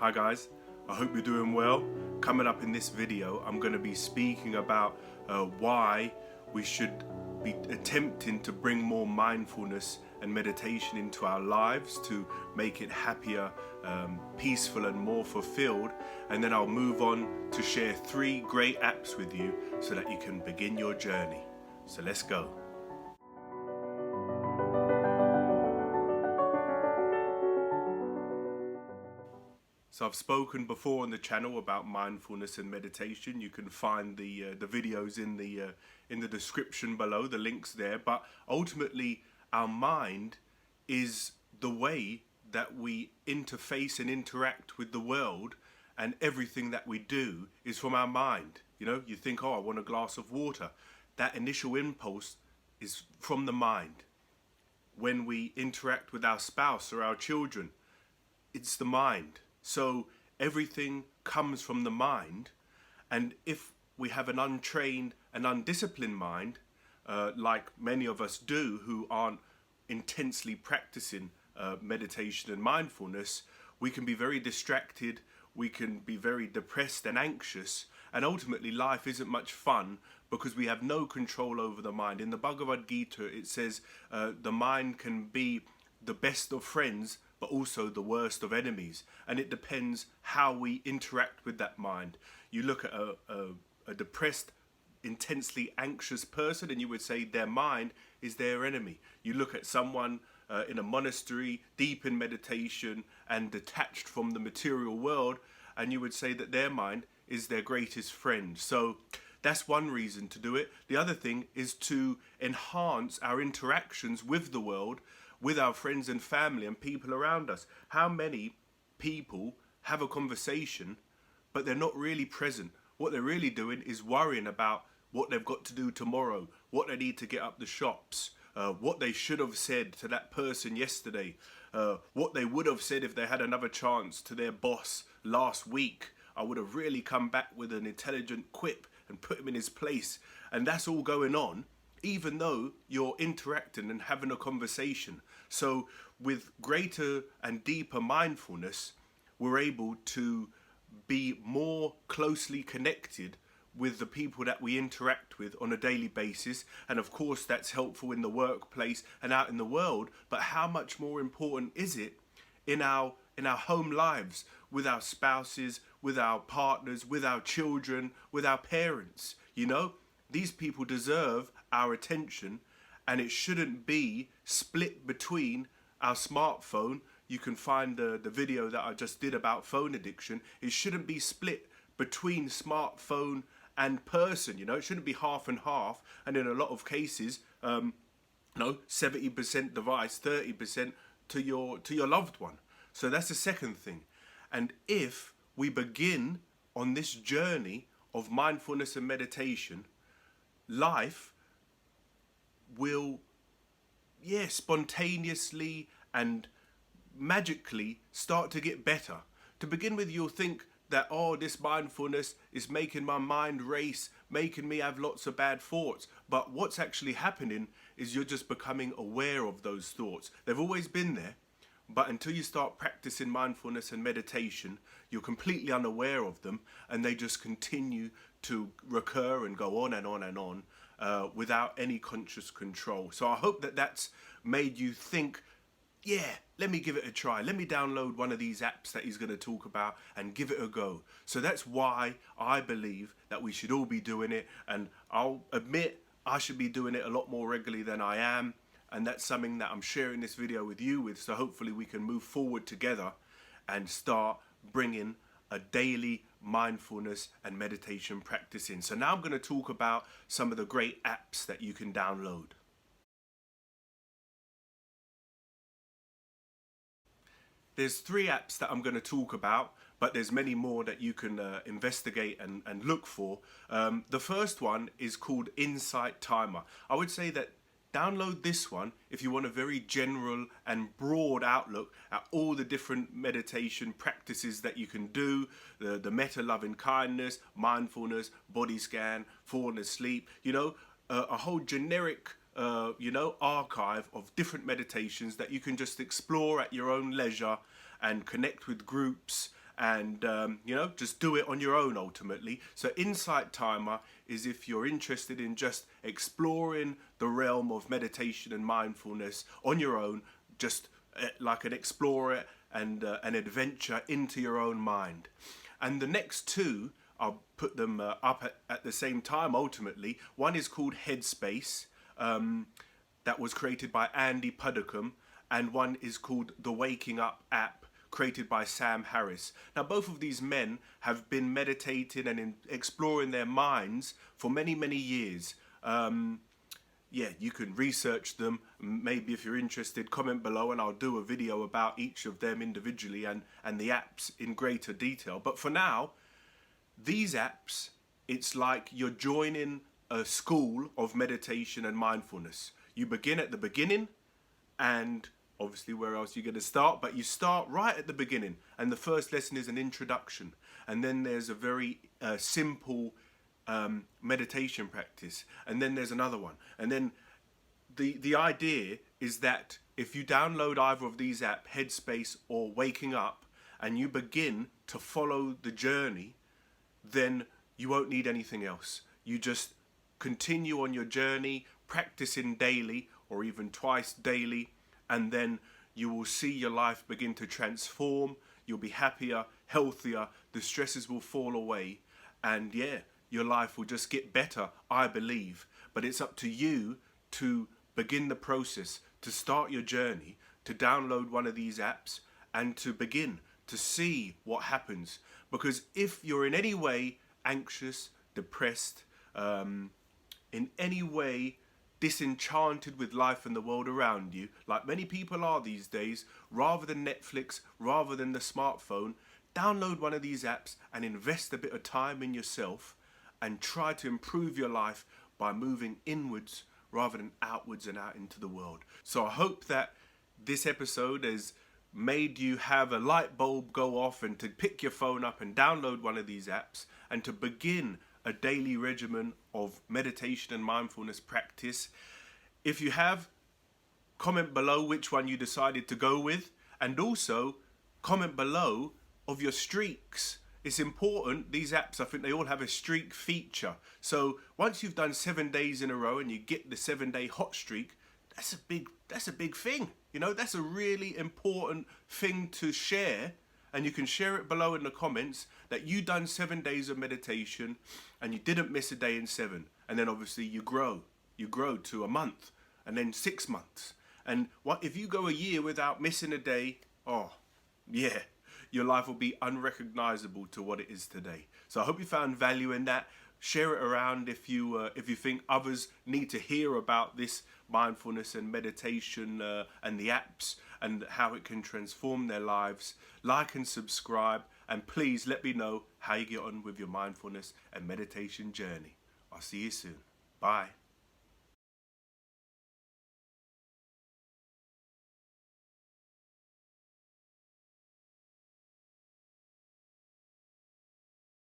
Hi guys, I hope you're doing well. Coming up in this video, I'm going to be speaking about why we should be attempting to bring more mindfulness and meditation into our lives to make it happier, peaceful and more fulfilled. And then I'll move on to share 3 great apps with you so that you can begin your journey. So let's go. So I've spoken before on the channel about mindfulness and meditation. You can find the videos in the description below, the links there. But ultimately, our mind is the way that we interface and interact with the world, and everything that we do is from our mind. You know, you think, oh, I want a glass of water. That initial impulse is from the mind. When we interact with our spouse or our children, it's the mind. So everything comes from the mind, and if we have an untrained and undisciplined mind, like many of us do who aren't intensely practicing meditation and mindfulness, we can be very distracted, we can be very depressed and anxious, and ultimately life isn't much fun because we have no control over the mind. In the Bhagavad Gita it says the mind can be the best of friends but also the worst of enemies, and it depends how we interact with that mind. You look at a depressed, intensely anxious person and you would say their mind is their enemy. You look at someone in a monastery, deep in meditation and detached from the material world, and you would say that their mind is their greatest friend. So that's one reason to do it. The other thing is to enhance our interactions with the world, with our friends and family and people around us. How many people have a conversation but they're not really present? What they're really doing is worrying about what they've got to do tomorrow, what they need to get up the shops, what they should have said to that person yesterday, what they would have said if they had another chance to their boss last week. I would have really come back with an intelligent quip and put him in his place. And that's all going on even though you're interacting and having a conversation. So with greater and deeper mindfulness, we're able to be more closely connected with the people that we interact with on a daily basis. And of course that's helpful in the workplace and out in the world, but how much more important is it in our home lives, with our spouses, with our partners, with our children, with our parents? You know, these people deserve our attention, and it shouldn't be split between our smartphone. You can find the video that I just did about phone addiction. It shouldn't be split between smartphone and person. You know, it shouldn't be half and half, and in a lot of cases 70% device, 30% to your loved one. So that's the second thing. And if we begin on this journey of mindfulness and meditation, life will spontaneously and magically start to get better. To begin with, you'll think that, oh, this mindfulness is making my mind race, making me have lots of bad thoughts. But what's actually happening is you're just becoming aware of those thoughts. They've always been there, but until you start practicing mindfulness and meditation, you're completely unaware of them, and they just continue to recur and go on and on and on without any conscious control. So I hope that that's made you think, yeah, let me give it a try. Let me download one of these apps that he's going to talk about and give it a go. So that's why I believe that we should all be doing it, and I'll admit I should be doing it a lot more regularly than I am. And that's something that I'm sharing this video with you with, so hopefully we can move forward together and start bringing a daily mindfulness and meditation practice in. So now I'm going to talk about some of the great apps that you can download. There's 3 apps that I'm going to talk about, but there's many more that you can investigate and look for. The first one is called Insight Timer. I would say that download this one if you want a very general and broad outlook at all the different meditation practices that you can do, the metta loving kindness, mindfulness, body scan, falling asleep, you know, a whole generic archive of different meditations that you can just explore at your own leisure and connect with groups and just do it on your own ultimately. So Insight Timer is if you're interested in just exploring the realm of meditation and mindfulness on your own, just like an explorer and an adventure into your own mind. And the next two, I'll put them up at the same time ultimately. One is called Headspace, that was created by Andy Puddicombe, and one is called the Waking Up app, created by Sam Harris. Now, both of these men have been meditating and exploring their minds for many, many years. You can research them. Maybe if you're interested, comment below and I'll do a video about each of them individually and the apps in greater detail. But for now, these apps, it's like you're joining a school of meditation and mindfulness. You begin at the beginning, and obviously where else you're going to start, but you start right at the beginning, and the first lesson is an introduction, and then there's a very simple meditation practice, and then there's another one, and then the idea is that if you download either of these apps, Headspace or Waking Up, and you begin to follow the journey, then you won't need anything else. You just continue on your journey, practicing daily or even twice daily, and then you will see your life begin to transform. You'll be happier, healthier, the stresses will fall away, and your life will just get better, I believe. But it's up to you to begin the process, to start your journey, to download one of these apps and to begin to see what happens. Because if you're in any way anxious, depressed, in any way disenchanted with life and the world around you, like many people are these days, rather than Netflix, rather than the smartphone, download one of these apps and invest a bit of time in yourself and try to improve your life by moving inwards rather than outwards and out into the world. So I hope that this episode has made you have a light bulb go off and to pick your phone up and download one of these apps and to begin a daily regimen of meditation and mindfulness practice. If you have, comment below which one you decided to go with, and also comment below of your streaks. It's important, these apps, I think they all have a streak feature. So once you've done 7 days in a row and you get the 7-day hot streak, that's a big thing. That's a really important thing to share. And you can share it below in the comments that you done 7 days of meditation and you didn't miss a day in 7. And then obviously you grow to a month and then 6 months. And what if you go a year without missing a day? Your life will be unrecognizable to what it is today. So I hope you found value in that. Share it around if you think others need to hear about this mindfulness and meditation and the apps and how it can transform their lives. Like and subscribe, and please let me know how you get on with your mindfulness and meditation journey. I'll see you soon. Bye.